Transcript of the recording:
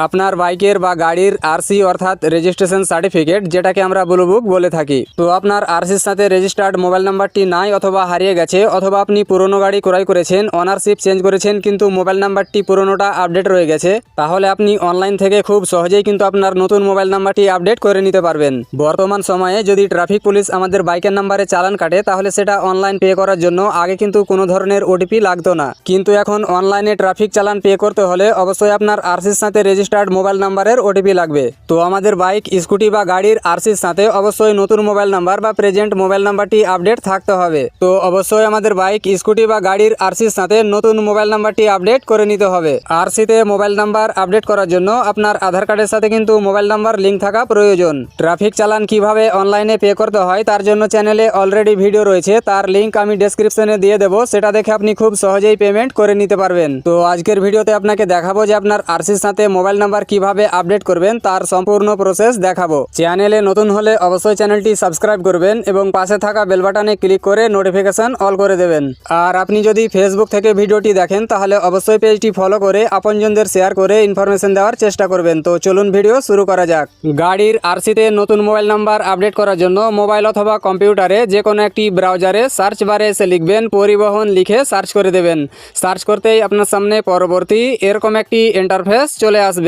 আপনার বাইকের বা গাড়ির আরসি অর্থাৎ রেজিস্ট্রেশন সার্টিফিকেট, যেটাকে আমরা ব্লু বুক বলে থাকি। তো আপনার আরসির সাথে রেজিস্টার্ড মোবাইল নাম্বারটি নাই অথবা হারিয়ে গেছে, অথবা আপনি পুরনো গাড়ি ক্রয় করেছেন, অনারশিপ চেঞ্জ করেছেন, কিন্তু মোবাইল নাম্বারটি পুরনোটা আপডেট রয়ে গেছে, তাহলে আপনি অনলাইন থেকে খুব সহজেই কিন্তু আপনার নতুন মোবাইল নাম্বারটি আপডেট করে নিতে পারবেন। বর্তমান সময়ে যদি ট্রাফিক পুলিশ আমাদের বাইকের নাম্বারে চালান কাটে, তাহলে সেটা অনলাইন পে করার জন্য আগে কিন্তু কোনো ধরনের ওটিপি লাগতো না, কিন্তু এখন অনলাইনে ট্রাফিক চালান পে করতে হলে অবশ্যই আপনার আরসির সাথে রেজিস্টার্ড মোবাইল নাম্বারের ওটিপি লাগবে। তো আমাদের বাইক, স্কুটি বা গাড়ির আরসির সাথে অবশ্যই নতুন মোবাইল নাম্বার বা প্রেজেন্ট মোবাইল নাম্বারটি আপডেট থাকতে হবে। তো অবশ্যই আমাদের বাইক, স্কুটি বা গাড়ির আরসির সাথে নতুন মোবাইল নাম্বারটি আপডেট করে নিতে হবে। আরসিতে মোবাইল নাম্বার আপডেট করার জন্য আপনার আধার কার্ডের সাথে কিন্তু মোবাইল নাম্বার লিঙ্ক থাকা প্রয়োজন। ট্রাফিক চালান কিভাবে অনলাইনে পে করতে হয় তার জন্য চ্যানেলে অলরেডি ভিডিও রয়েছে, তার লিঙ্ক আমি ডেসক্রিপশনে দিয়ে দেবো, সেটা দেখে আপনি খুব সহজেই পেমেন্ট করে নিতে পারবেন। তো আজকের ভিডিওতে আপনাকে দেখাবো যে আপনার আরসির সাথে মোবাইল নাম্বার কিভাবে আপডেট করবেন, তার সম্পূর্ণ প্রসেস দেখাবো। চ্যানেলে নতুন হলে অবশ্যই চ্যানেলটি সাবস্ক্রাইব করবেন এবং পাশে থাকা বেল বাটনে ক্লিক করে নোটিফিকেশন অল করে দেবেন। আর আপনি যদি ফেসবুক থেকে ভিডিওটি দেখেন তাহলে অবশ্যই পেজটি ফলো করে আপনজনদের শেয়ার করে ইনফরমেশন দেওয়ার চেষ্টা করবেন। তো চলুন ভিডিও শুরু করা যাক। গাড়ির আরসিতে নতুন মোবাইল নাম্বার আপডেট করার জন্য মোবাইল অথবা কম্পিউটারে যে কোনো একটি ব্রাউজারে সার্চ বারে এসে লিখবেন পরিবহন, লিখে সার্চ করে দেবেন। সার্চ করতেই আপনার সামনে পরবর্তী এরকম একটি ইন্টারফেস চলে আসবে।